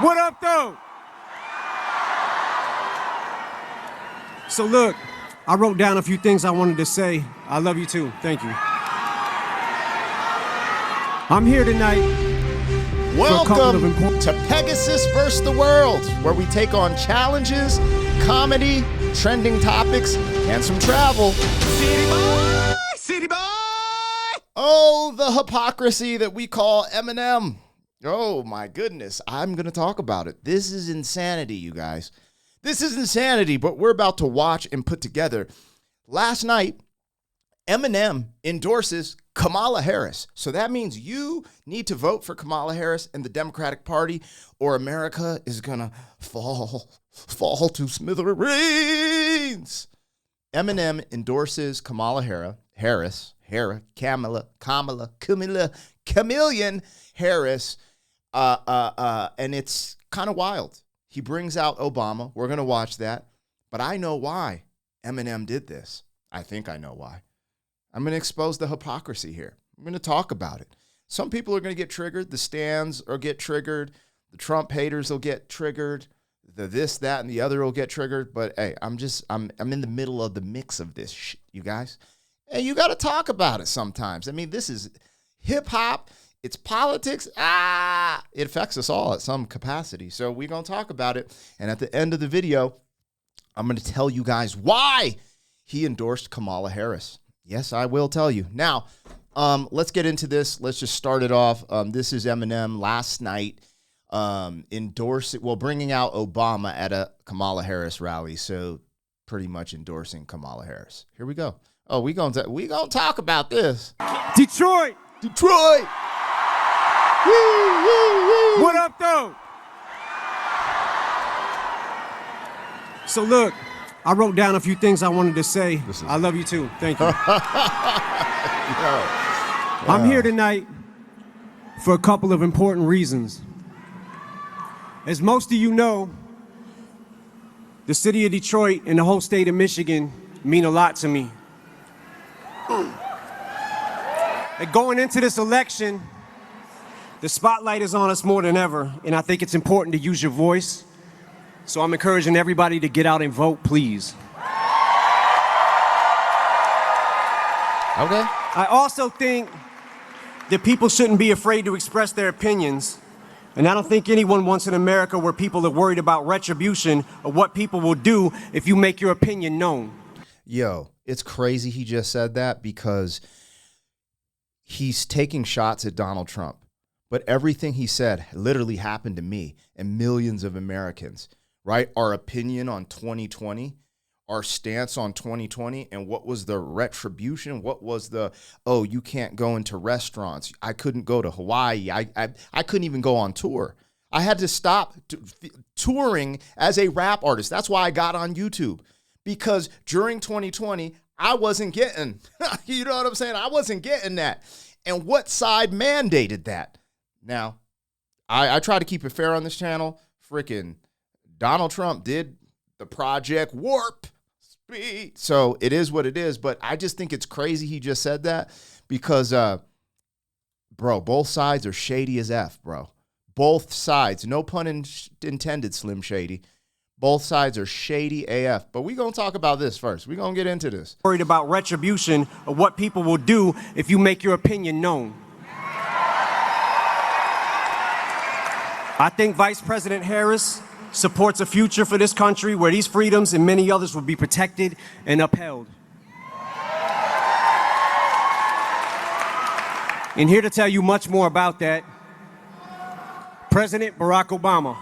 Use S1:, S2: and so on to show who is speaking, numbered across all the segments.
S1: What up, though? So look, I wrote down a few things I wanted to say. I love you too. Thank you. I'm here tonight.
S2: Welcome to Pegasus vs. the World, where we take on challenges, comedy, trending topics, and some travel.
S3: City boy! City boy!
S2: Oh, the hypocrisy that we call Eminem. Oh, my goodness. I'm going to talk about it. This is insanity, you guys. This is insanity, but we're about to watch and put together. Last night, Eminem endorses Kamala Harris. So that means you need to vote for Kamala Harris and the Democratic Party, or America is going to fall to smithereens. Eminem endorses Kamala Harris, Chameleon Harris, and it's kind of wild. He brings out Obama. We're going to watch that. But I know why Eminem did this. I think I know why. I'm going to expose the hypocrisy here. I'm going to talk about it. Some people are going to get triggered. The stands will get triggered. The Trump haters will get triggered. The this, that, and the other will get triggered. But hey, I'm in the middle of the mix of this shit, you guys. And you got to talk about it sometimes. I mean, this is hip hop. It's politics. It affects us all at some capacity. So we're going to talk about it. And at the end of the video, I'm going to tell you guys why he endorsed Kamala Harris. Yes, I will tell you. Now, let's get into this. Let's just start it off. This is Eminem last night bringing out Obama at a Kamala Harris rally. So pretty much endorsing Kamala Harris. Here we go. Oh, we gonna talk about this.
S1: Detroit! What up, though? So look, I wrote down a few things I wanted to say. I love you too. Thank you. I'm here tonight for a couple of important reasons. As most of you know, the city of Detroit and the whole state of Michigan mean a lot to me. And going into this election, the spotlight is on us more than ever, and I think it's important to use your voice. So I'm encouraging everybody to get out and vote, please.
S2: Okay.
S1: I also think that people shouldn't be afraid to express their opinions. And I don't think anyone wants an America where people are worried about retribution or what people will do if you make your opinion known.
S2: Yo, it's crazy he just said that because he's taking shots at Donald Trump. But everything he said literally happened to me and millions of Americans, right? Our opinion on 2020, our stance on 2020, and what was the retribution? What was the, oh, you can't go into restaurants. I couldn't go to Hawaii. I couldn't even go on tour. I had to stop touring as a rap artist. That's why I got on YouTube, because during 2020, I wasn't getting, you know what I'm saying? I wasn't getting that. And what side mandated that? Now, I try to keep it fair on this channel. Freaking Donald Trump did the Project Warp Speed. So it is what it is. But I just think it's crazy he just said that because, bro, both sides are shady as F, bro. Both sides. No pun intended, Slim Shady. Both sides are shady AF. But we're going to talk about this first. We're going to get into this.
S1: Worried about retribution or what people will do if you make your opinion known. I think Vice President Harris supports a future for this country where these freedoms and many others will be protected and upheld. And here to tell you much more about that, President Barack Obama.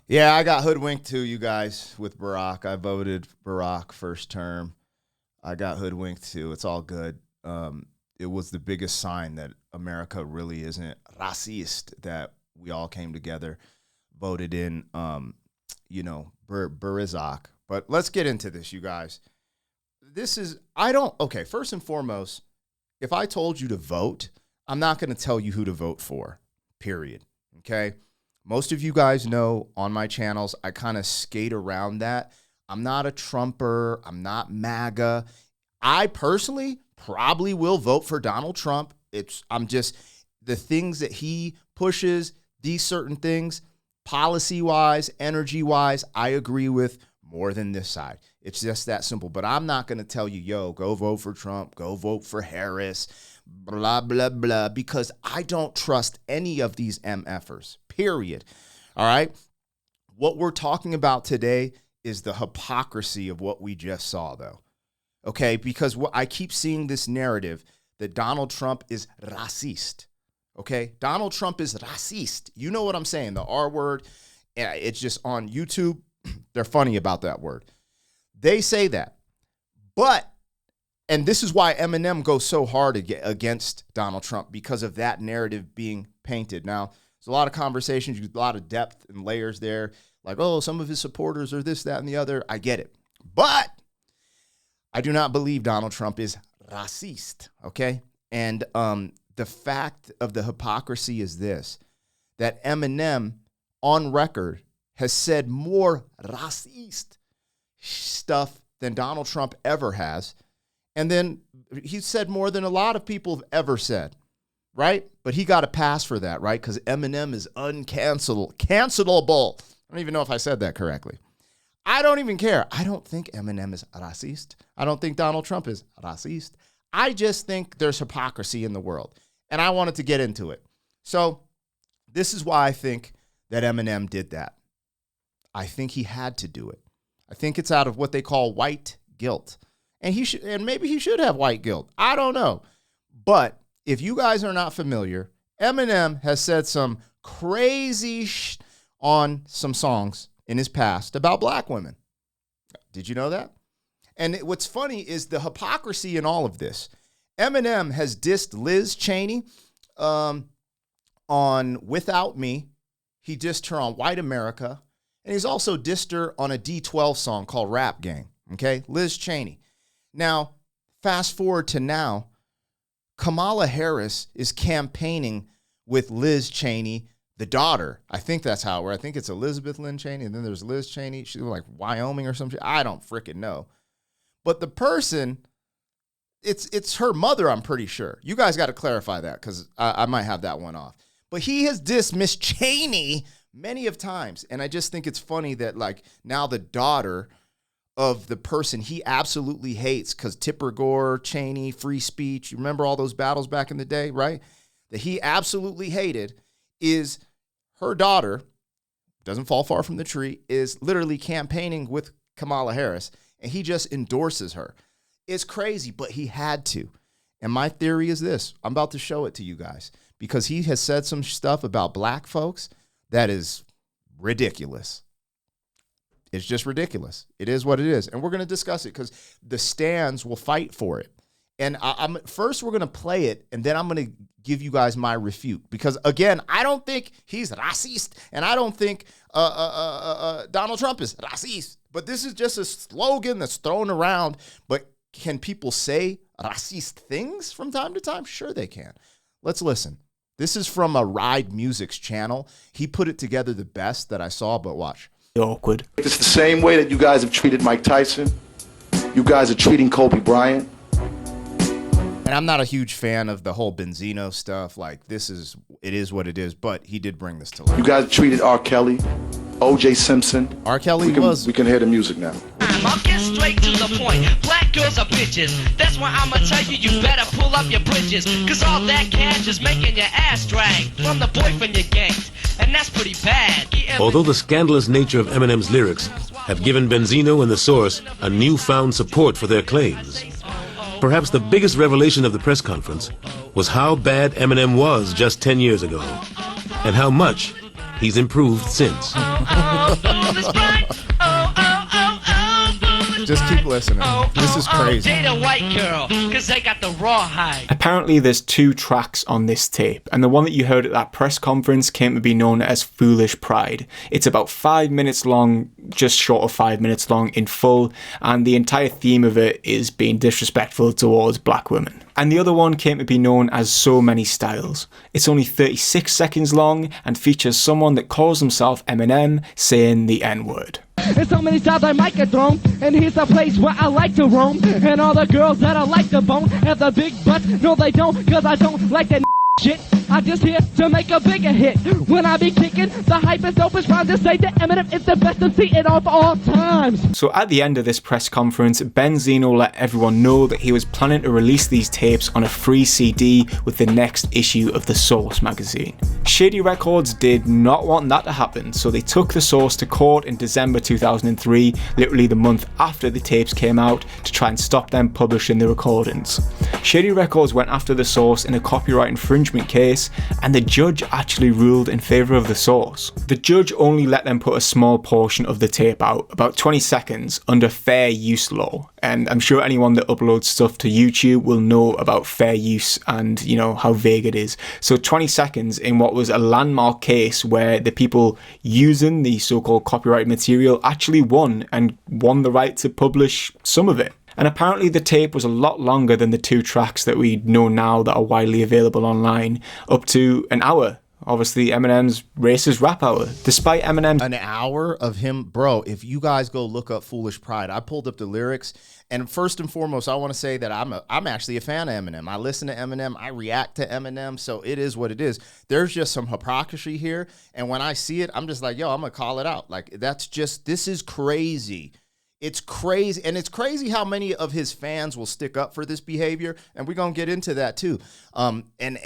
S2: Yeah, I got hoodwinked too, you guys, with Barack. I voted Barack first term. I got hoodwinked too. It's all good. It was the biggest sign that America really isn't racist, that we all came together, voted in, Barack. But let's get into this, you guys. First and foremost, if I told you to vote, I'm not going to tell you who to vote for, period, okay? Most of you guys know on my channels, I kind of skate around that. I'm not a Trumper. I'm not MAGA. I personally probably will vote for Donald Trump. The things that he pushes, these certain things, policy-wise, energy-wise, I agree with more than this side. It's just that simple. But I'm not going to tell you, yo, go vote for Trump, go vote for Harris, blah, blah, blah, because I don't trust any of these MFers, period. All right? What we're talking about today is the hypocrisy of what we just saw, though. Okay? Because I keep seeing this narrative that Donald Trump is racist. Okay? Donald Trump is racist. You know what I'm saying, the R word. It's just on YouTube. They're funny about that word. They say that. But, and this is why Eminem goes so hard against Donald Trump, because of that narrative being painted. Now, there's a lot of conversations, a lot of depth and layers there. Like, oh, some of his supporters are this, that, and the other. I get it. But I do not believe Donald Trump is racist, okay? And the fact of the hypocrisy is this, that Eminem, on record, has said more racist stuff than Donald Trump ever has. And then he's said more than a lot of people have ever said, right? But he got a pass for that, right? Because Eminem is cancelable. I don't even know if I said that correctly. I don't even care. I don't think Eminem is racist. I don't think Donald Trump is racist. I just think there's hypocrisy in the world. And I wanted to get into it. So this is why I think that Eminem did that. I think he had to do it. I think it's out of what they call white guilt. And maybe he should have white guilt. I don't know. But if you guys are not familiar, Eminem has said some crazy on some songs in his past about black women. Did you know that? And what's funny is the hypocrisy in all of this. Eminem has dissed Liz Cheney on Without Me. He dissed her on White America. And he's also dissed her on a D12 song called Rap Game. Okay? Liz Cheney. Now, fast forward to now, Kamala Harris is campaigning with Liz Cheney, the daughter. I think that's how it works. I think it's Elizabeth Lynn Cheney, and then there's Liz Cheney. She's like Wyoming or something. I don't freaking know. But the person, it's her mother, I'm pretty sure. You guys got to clarify that, because I might have that one off. But he has dissed Miss Cheney many of times. And I just think it's funny that, like, now the daughter of the person he absolutely hates, because Tipper Gore, Cheney, free speech, you remember all those battles back in the day, right? That he absolutely hated, is her daughter, doesn't fall far from the tree, is literally campaigning with Kamala Harris, and he just endorses her. It's crazy, but he had to. And my theory is this. I'm about to show it to you guys, because he has said some stuff about black folks that is ridiculous. It's just ridiculous. It is what it is. And we're going to discuss it, because the stands will fight for it. And first we're going to play it, and then I'm going to give you guys my refute. Because, again, I don't think he's racist, and I don't think Donald Trump is racist. But this is just a slogan that's thrown around. But can people say racist things from time to time? Sure they can. Let's listen. This is from a Ride Music's channel. He put it together the best that I saw, but watch.
S4: Awkward.
S5: It's the same way that you guys have treated Mike Tyson. You guys are treating Kobe Bryant.
S2: And I'm not a huge fan of the whole Benzino stuff. Like, it is what it is, but he did bring this to life.
S5: You guys have treated R. Kelly, O.J. Simpson.
S2: R. Kelly
S5: We can hear the music now.
S6: I'll get straight to the point. Black girls are bitches. That's why I'ma tell you, you better pull up your bridges. Cause all that cash is making your ass drag from the boyfriend you ganked. And that's pretty bad.
S7: Although the scandalous nature of Eminem's lyrics have given Benzino and The Source a newfound support for their claims, perhaps the biggest revelation of the press conference was how bad Eminem was just 10 years ago, and how much he's improved since.
S2: Just keep listening. This is crazy.
S6: Date a white girl, cause they got the rawhide.
S4: Apparently there's 2 tracks on this tape, and the one that you heard at that press conference came to be known as Foolish Pride. It's about 5 minutes long, just short of 5 minutes long in full, and the entire theme of it is being disrespectful towards black women. And the other one came to be known as So Many Styles. It's only 36 seconds long and features someone that calls himself Eminem saying the N-word.
S6: And so many times I might get thrown. And here's a place where I like to roam. And all the girls that I like to bone have the big butts. No, they don't, cause I don't like that shit. I'm just here to make a bigger hit. When I be kicking, the hype is dopest round to say that Eminem is the best MC in all times.
S4: So at the end of this press conference, Benzino let everyone know that he was planning to release these tapes on a free CD with the next issue of The Source magazine. Shady Records did not want that to happen, so they took The Source to court in December 2003, literally the month after the tapes came out, to try and stop them publishing the recordings. Shady Records went after The Source in a copyright infringement case, and the judge actually ruled in favour of The Source. The judge only let them put a small portion of the tape out, about 20 seconds, under fair use law. And I'm sure anyone that uploads stuff to YouTube will know about fair use and, you know, how vague it is. So 20 seconds in what was a landmark case where the people using the so-called copyright material actually won the right to publish some of it. And apparently the tape was a lot longer than the 2 tracks that we know now that are widely available online, up to an hour. Obviously, Eminem's Racist Rap Hour. Despite Eminem...
S2: An hour of him, bro, if you guys go look up Foolish Pride, I pulled up the lyrics, and first and foremost, I want to say that I'm actually a fan of Eminem. I listen to Eminem, I react to Eminem, so it is what it is. There's just some hypocrisy here, and when I see it, I'm just like, yo, I'm going to call it out. Like, this is crazy. It's crazy, and it's crazy how many of his fans will stick up for this behavior, and we're going to get into that too. And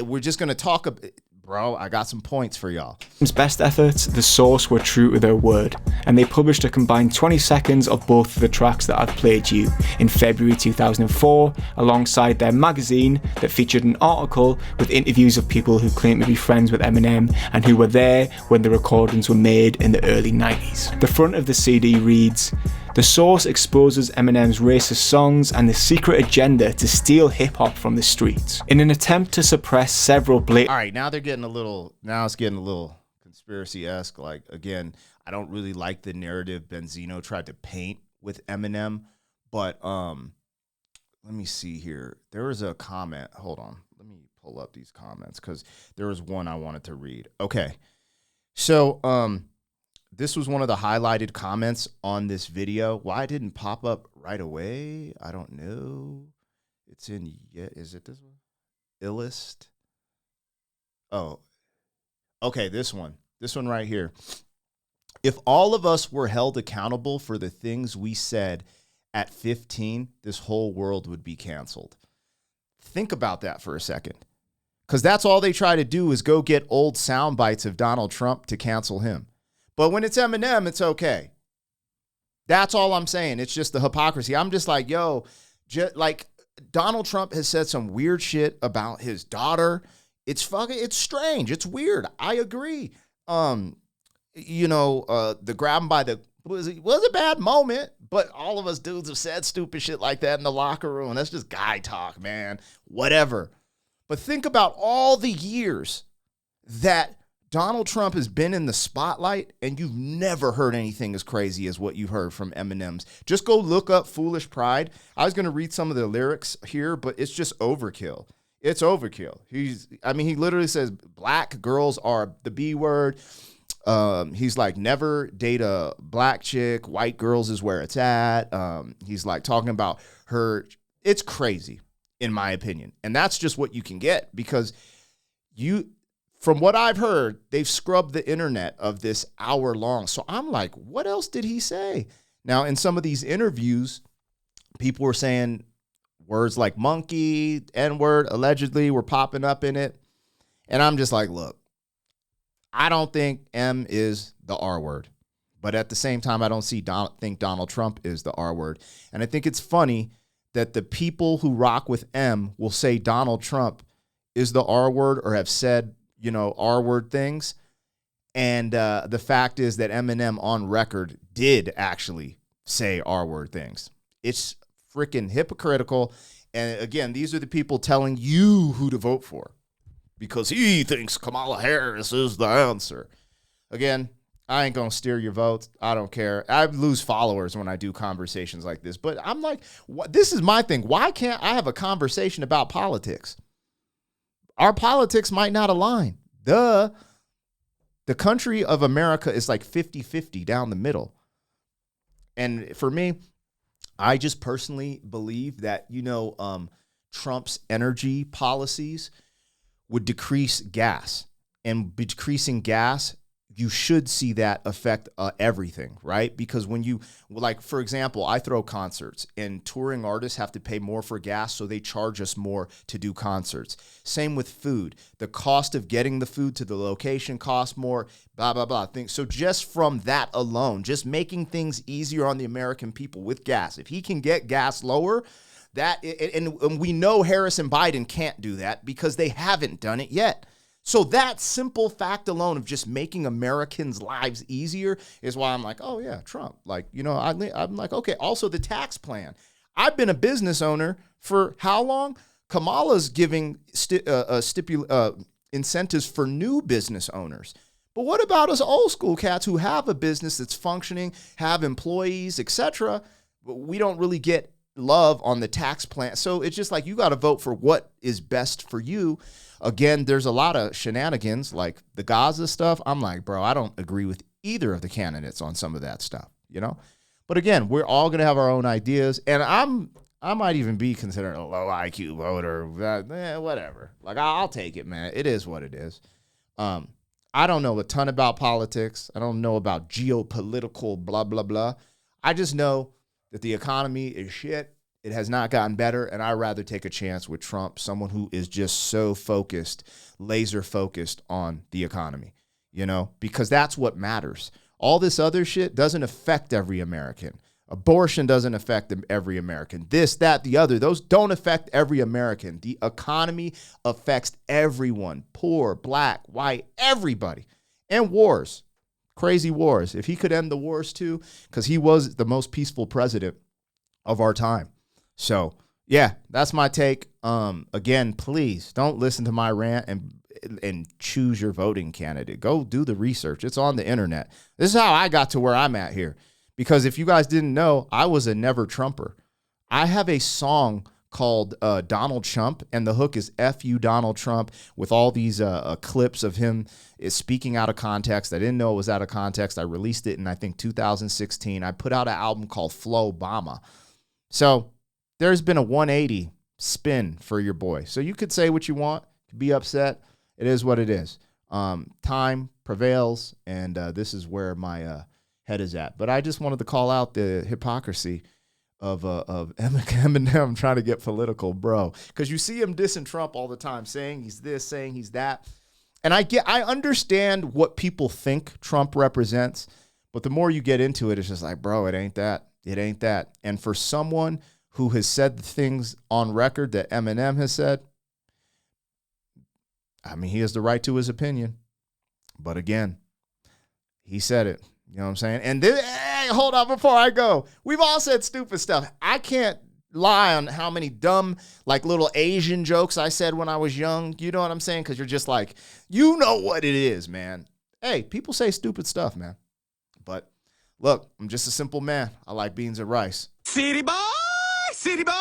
S2: we're just going to talk about... Bro, I got some points for y'all.
S4: His best efforts, The Source were true to their word, and they published a combined 20 seconds of both of the tracks that I've played you in February 2004, alongside their magazine that featured an article with interviews of people who claim to be friends with Eminem and who were there when the recordings were made in the early 90s. The front of the CD reads, "The Source exposes Eminem's racist songs and the secret agenda to steal hip-hop from the streets. In an attempt to suppress several blatant..."
S2: All right, now it's getting a little conspiracy-esque. Like, again, I don't really like the narrative Benzino tried to paint with Eminem, but let me see here. There was a comment. Hold on. Let me pull up these comments because there was one I wanted to read. Okay. So, this was one of the highlighted comments on this video. Why it didn't pop up right away? I don't know. It's in, is it this one? Illust. Oh, okay, this one right here. "If all of us were held accountable for the things we said at 15, this whole world would be canceled." Think about that for a second. Because that's all they try to do is go get old sound bites of Donald Trump to cancel him. But when it's Eminem, it's okay. That's all I'm saying. It's just the hypocrisy. I'm just like, yo, like Donald Trump has said some weird shit about his daughter. It's strange. It's weird. I agree. The grab him by the was a bad moment, but all of us dudes have said stupid shit like that in the locker room. That's just guy talk, man. Whatever. But think about all the years that Donald Trump has been in the spotlight, and you've never heard anything as crazy as what you heard from Eminem's. Just go look up Foolish Pride. I was going to read some of the lyrics here, but it's just overkill. It's overkill. He literally says black girls are the B word. He's like, never date a black chick. White girls is where it's at. He's like talking about her. It's crazy, in my opinion. And that's just what you can get because from what I've heard, they've scrubbed the internet of this hour long. So I'm like, what else did he say? Now, in some of these interviews, people were saying words like monkey, N-word, allegedly were popping up in it. And I'm just like, look, I don't think M is the R word. But at the same time, I don't think Donald Trump is the R word. And I think it's funny that the people who rock with M will say Donald Trump is the R word or have said, R word things. And the fact is that Eminem on record did actually say R word things. It's freaking hypocritical. And again, these are the people telling you who to vote for because he thinks Kamala Harris is the answer. Again, I ain't going to steer your votes. I don't care. I lose followers when I do conversations like this. But I'm like, this is my thing. Why can't I have a conversation about politics? Our politics might not align. The country of America is like 50-50 down the middle. And for me, I just personally believe that, Trump's energy policies would decrease gas. And decreasing gas, you should see that affect everything, right? Because when you, like, for example, I throw concerts and touring artists have to pay more for gas, so they charge us more to do concerts. Same with food. The cost of getting the food to the location costs more, blah, blah, blah. So just from that alone, just making things easier on the American people with gas, if he can get gas lower, and we know Harris and Biden can't do that because they haven't done it yet. So that simple fact alone of just making Americans' lives easier is why I'm like, oh yeah, Trump. Like, I'm like, okay. Also the tax plan. I've been a business owner for how long? Kamala's giving incentives for new business owners. But what about us old school cats who have a business that's functioning, have employees, etc.? We don't really get love on the tax plan. So it's just like, you got to vote for what is best for you. Again, there's a lot of shenanigans like the Gaza stuff. I'm like, bro, I don't agree with either of the candidates on some of that stuff, But again, we're all going to have our own ideas. And I might even be considered a low IQ voter. Whatever. Like, I'll take it, man. It is what it is. I don't know a ton about politics. I don't know about geopolitical blah, blah, blah. I just know that the economy is shit. It has not gotten better, and I'd rather take a chance with Trump, someone who is just so focused, laser focused on the economy, because that's what matters. All this other shit doesn't affect every American. Abortion doesn't affect every American. This, that, the other, those don't affect every American. The economy affects everyone, poor, black, white, everybody. And wars, crazy wars. If he could end the wars too, because he was the most peaceful president of our time. So, yeah, that's my take. Again, please don't listen to my rant and choose your voting candidate. Go do the research. It's on the internet. This is how I got to where I'm at here. Because if you guys didn't know, I was a never Trumper. I have a song called Donald Trump, and the hook is F you, Donald Trump, with all these clips of him speaking out of context. I didn't know it was out of context. I released it in, I think, 2016. I put out an album called Flow Obama. So there's been a 180 spin for your boy. So you could say what you want, be upset. It is what it is. Time prevails, and this is where my head is at. But I just wanted to call out the hypocrisy of Eminem trying to get political, bro. Because you see him dissing Trump all the time, saying he's this, saying he's that. And I understand what people think Trump represents, but the more you get into it, it's just like, bro, it ain't that. It ain't that. And for someone who has said the things on record that Eminem has said, I mean, he has the right to his opinion. But again, he said it. You know what I'm saying? And then, hey, hold on, before I go, we've all said stupid stuff. I can't lie on how many dumb, like, little Asian jokes I said when I was young. You know what I'm saying? Because you're just like, you know what it is, man. Hey, people say stupid stuff, man. But look, I'm just a simple man. I like beans and rice.
S3: City boy, city boy.